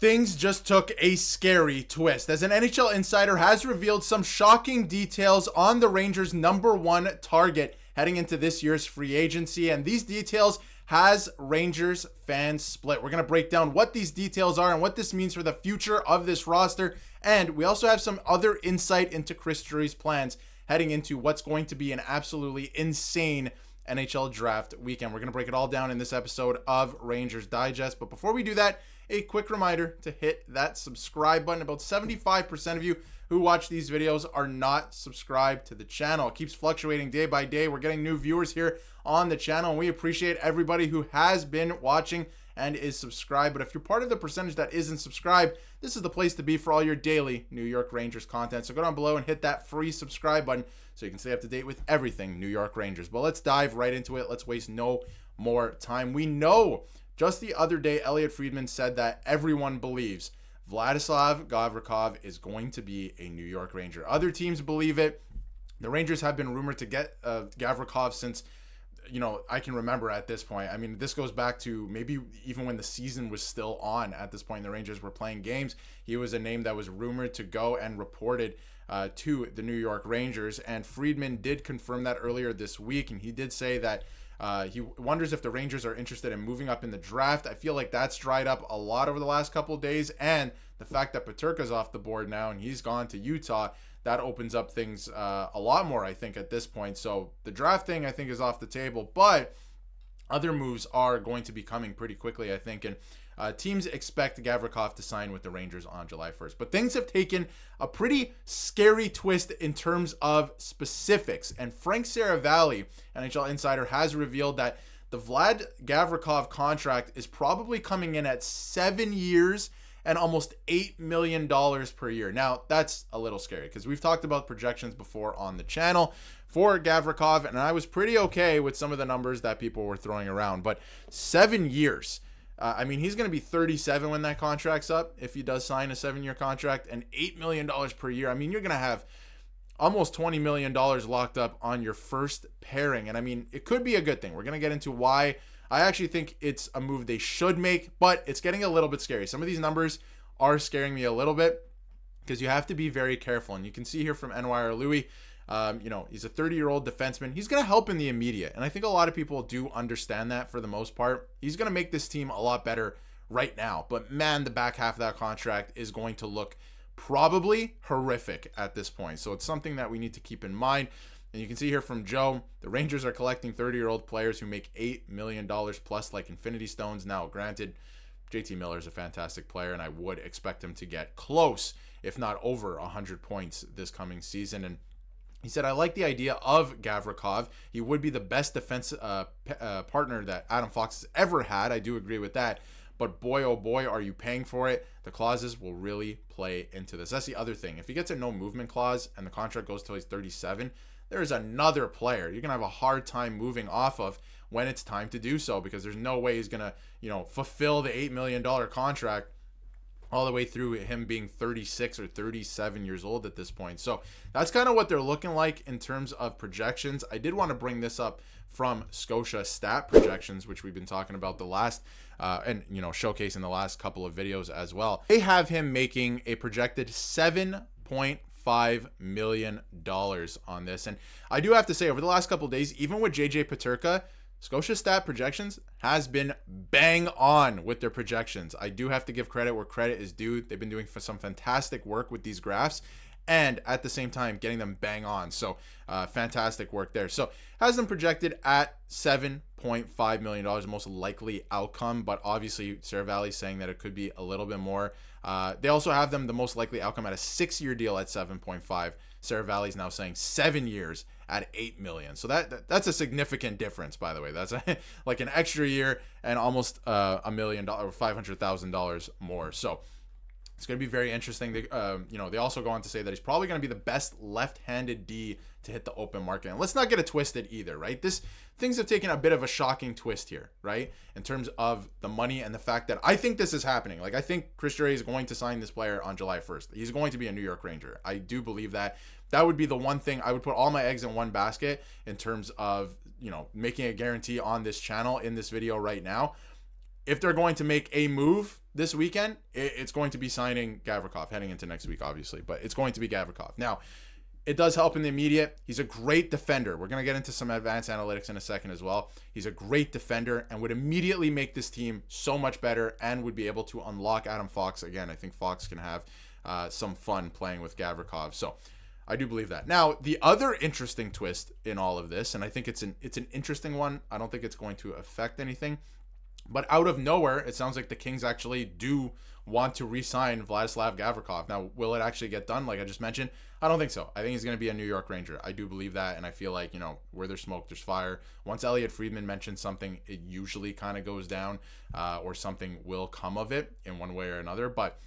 Things just took a scary twist as an NHL insider has revealed some shocking details on the Rangers' #1 target heading into this year's free agency, and these details has Rangers fans split. We're going to break down what these details are and what this means for the future of this roster, and we also have some other insight into Chris Drury's plans heading into what's going to be an absolutely insane NHL draft weekend. We're going to break it all down in this episode of Rangers Digest, but before we do that, a quick reminder to hit that subscribe button. About 75% of you who watch these videos are not subscribed to the channel. It keeps fluctuating day by day. We're getting new viewers here on the channel, and we appreciate everybody who has been watching and is subscribed. But if you're part of the percentage that isn't subscribed, this is the place to be for all your daily New York Rangers content. So go down below and hit that free subscribe button so you can stay up to date with everything New York Rangers. But let's dive right into it. Let's waste no more time. We know just the other day, Elliotte Friedman said that everyone believes Vladislav Gavricov is going to be a New York Ranger. Other teams believe it. The Rangers have been rumored to get Gavrikov since, I can remember at this point. I mean, this goes back to maybe even when the season was still on at this point. The Rangers were playing games. He was a name that was rumored to go and reported to the New York Rangers. And Friedman did confirm that earlier this week. And he did say that he wonders if the Rangers are interested in moving up in the draft. I feel like that's dried up a lot over the last couple of days. And the fact that Peterka's off the board now and he's gone to Utah, that opens up things a lot more, I think, at this point. So the draft thing, I think, is off the table. But other moves are going to be coming pretty quickly, I think. And teams expect Gavrikov to sign with the Rangers on July 1st. But things have taken a pretty scary twist in terms of specifics. And Frank Saravalli, NHL insider, has revealed that the Vlad Gavrikov contract is probably coming in at 7 years and almost $8 million per year. Now, that's a little scary because we've talked about projections before on the channel for Gavrikov, and I was pretty okay with some of the numbers that people were throwing around. But 7 years, he's going to be 37 when that contract's up, if he does sign a 7-year contract, and $8 million per year. I mean, you're going to have almost $20 million locked up on your first pairing. And I mean, it could be a good thing. We're going to get into why I actually think it's a move they should make, but it's getting a little bit scary. Some of these numbers are scaring me a little bit because you have to be very careful. And you can see here from NYR Louis, he's a 30-year-old defenseman. He's going to help in the immediate. And I think a lot of people do understand that for the most part. He's going to make this team a lot better right now. But man, the back half of that contract is going to look probably horrific at this point. So it's something that we need to keep in mind. And you can see here from Joe, the Rangers are collecting 30-year-old players who make $8 million plus like Infinity Stones. Now, granted, JT Miller is a fantastic player, and I would expect him to get close, if not over 100 points this coming season. And he said, I like the idea of Gavrikov. He would be the best defense partner that Adam Fox has ever had. I do agree with that. But boy, oh boy, are you paying for it. The clauses will really play into this. That's the other thing. If he gets a no movement clause and the contract goes till he's 37, there's another player you're going to have a hard time moving off of when it's time to do so, because there's no way he's going to, fulfill the $8 million contract all the way through him being 36 or 37 years old at this point. So that's kind of what they're looking like in terms of projections. I did want to bring this up from Scotia Stat Projections, which we've been talking about the last, showcasing the last couple of videos as well. They have him making a projected $7.5 million on this. And I do have to say, over the last couple of days, even with JJ Peterka, Scotia Stat Projections has been bang on with their projections. I do have to give credit where credit is due. They've been doing some fantastic work with these graphs and at the same time getting them bang on. So fantastic work there. So has them projected at $7.5 million, most likely outcome, but obviously Saravalli saying that it could be a little bit more. They also have them the most likely outcome at a 6-year deal at 7.5. Saravalli's now saying 7 years at $8 million. So that's a significant difference, by the way. That's like an extra year and almost $1 million or $500,000 more. So it's going to be very interesting. They also go on to say that he's probably going to be the best left-handed D to hit the open market. And let's not get it twisted either, right? Things have taken a bit of a shocking twist here, right? In terms of the money and the fact that I think this is happening. Like, I think Chris Drury is going to sign this player on July 1st. He's going to be a New York Ranger. I do believe that. That would be the one thing. I would put all my eggs in one basket in terms of, making a guarantee on this channel in this video right now. if they're going to make a move this weekend, it's going to be signing Gavrikov heading into next week, obviously, but it's going to be Gavrikov. Now, it does help in the immediate. He's a great defender. We're going to get into some advanced analytics in a second as well. He's a great defender and would immediately make this team so much better and would be able to unlock Adam Fox. Again, I think Fox can have some fun playing with Gavrikov. So I do believe that. Now, the other interesting twist in all of this, and I think it's an interesting one. I don't think it's going to affect anything. But out of nowhere, it sounds like the Kings actually do want to re-sign Vladislav Gavrikov. Now, will it actually get done, like I just mentioned? I don't think so. I think he's going to be a New York Ranger. I do believe that, and I feel like, where there's smoke, there's fire. Once Elliot Friedman mentions something, it usually kind of goes down, or something will come of it in one way or another. But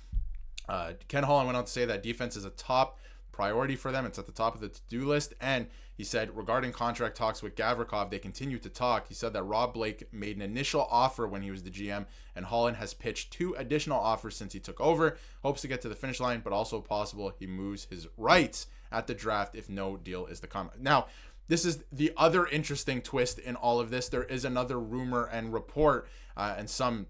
Ken Holland went on to say that defense is a top priority for them. It's at the top of the to-do list. And he said regarding contract talks with Gavrikov, they continue to talk. He said that Rob Blake made an initial offer when he was the GM, and Holland has pitched 2 additional offers since he took over. Hopes to get to the finish line, but also possible he moves his rights at the draft if no deal is to come. Now, this is the other interesting twist in all of this. There is another rumor and report, and some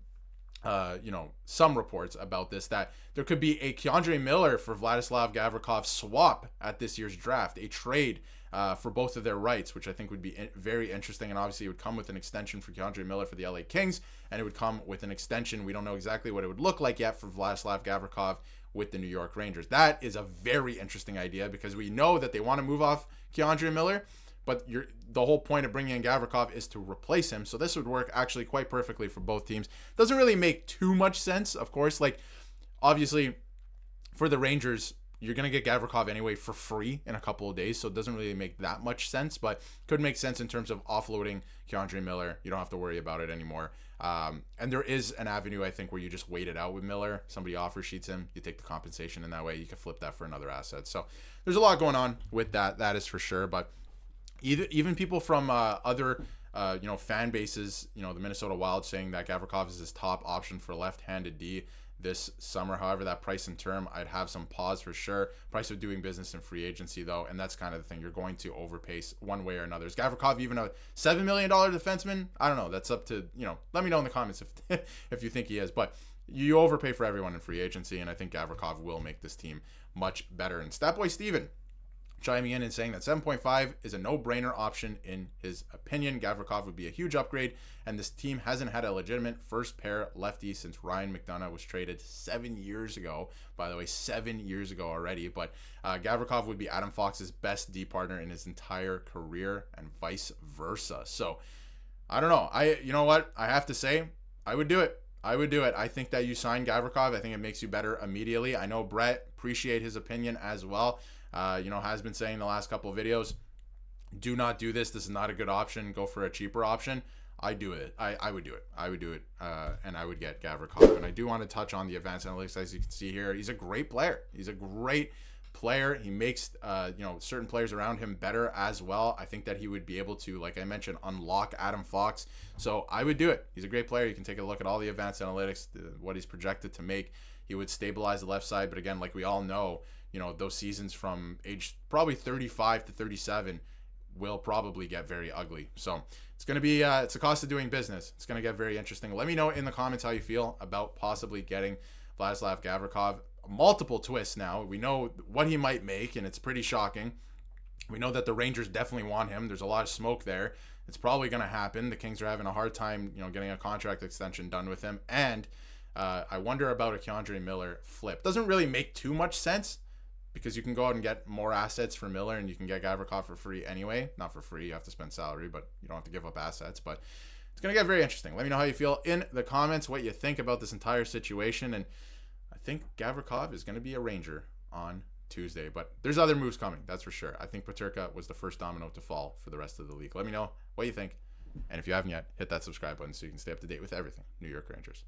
reports about this, that there could be a K'andre Miller for Vladislav Gavrikov swap at this year's draft, a trade for both of their rights, which I think would be very interesting. And obviously it would come with an extension for K'andre Miller for the LA Kings, and it would come with an extension. We don't know exactly what it would look like yet for Vladislav Gavrikov with the New York Rangers. That is a very interesting idea, because we know that they want to move off K'andre Miller, but the whole point of bringing in Gavrikov is to replace him. So this would work actually quite perfectly for both teams. Doesn't really make too much sense, of course. Like, obviously, for the Rangers, you're going to get Gavrikov anyway for free in a couple of days, so it doesn't really make that much sense, but could make sense in terms of offloading K'andre Miller. You don't have to worry about it anymore. And there is an avenue, I think, where you just wait it out with Miller. Somebody offer sheets him, you take the compensation, and that way you can flip that for another asset. So there's a lot going on with that is for sure. But even people from other fan bases, the Minnesota Wild, saying that Gavrikov is his top option for left-handed D this summer. However, that price and term, I'd have some pause for sure. Price of doing business in free agency, though, and that's kind of the thing. You're going to overpay one way or another. Is Gavrikov even a $7 million defenseman? I don't know. That's up to, let me know in the comments if you think he is. But you overpay for everyone in free agency, and I think Gavrikov will make this team much better. And Statboy Steven chiming in and saying that 7.5 is a no-brainer option in his opinion. Gavrikov would be a huge upgrade, and this team hasn't had a legitimate first-pair lefty since Ryan McDonough was traded 7 years ago. By the way, 7 years ago already. But Gavrikov would be Adam Fox's best D partner in his entire career, and vice versa. So, I don't know. You know what? I have to say, I would do it. I think that you sign Gavrikov. I think it makes you better immediately. I know Brett appreciate his opinion as well. Has been saying the last couple of videos, do not do this. This is not a good option. Go for a cheaper option. I do it. I would do it. And I would get Gavrikov. And I do want to touch on the advanced analytics. As you can see here, he's a great player. He makes, certain players around him better as well. I think that he would be able to, like I mentioned, unlock Adam Fox. So I would do it. He's a great player. You can take a look at all the advanced analytics, what he's projected to make. He would stabilize the left side. But again, like we all know, those seasons from age probably 35 to 37 will probably get very ugly. So it's going to be, it's a cost of doing business. It's going to get very interesting. Let me know in the comments how you feel about possibly getting Vladislav Gavrikov. Multiple twists now. We know what he might make, and it's pretty shocking. We know that the Rangers definitely want him. There's a lot of smoke there. It's probably going to happen. The Kings are having a hard time, getting a contract extension done with him. And I wonder about a K'andre Miller flip. Doesn't really make too much sense, because you can go out and get more assets for Miller, and you can get Gavrikov for free anyway. Not for free, you have to spend salary, but you don't have to give up assets. But it's going to get very interesting. Let me know how you feel in the comments, what you think about this entire situation. And I think Gavrikov is going to be a Ranger on Tuesday, but there's other moves coming, that's for sure. I think Peterka was the first domino to fall for the rest of the league. Let me know what you think. And if you haven't yet, hit that subscribe button so you can stay up to date with everything New York Rangers.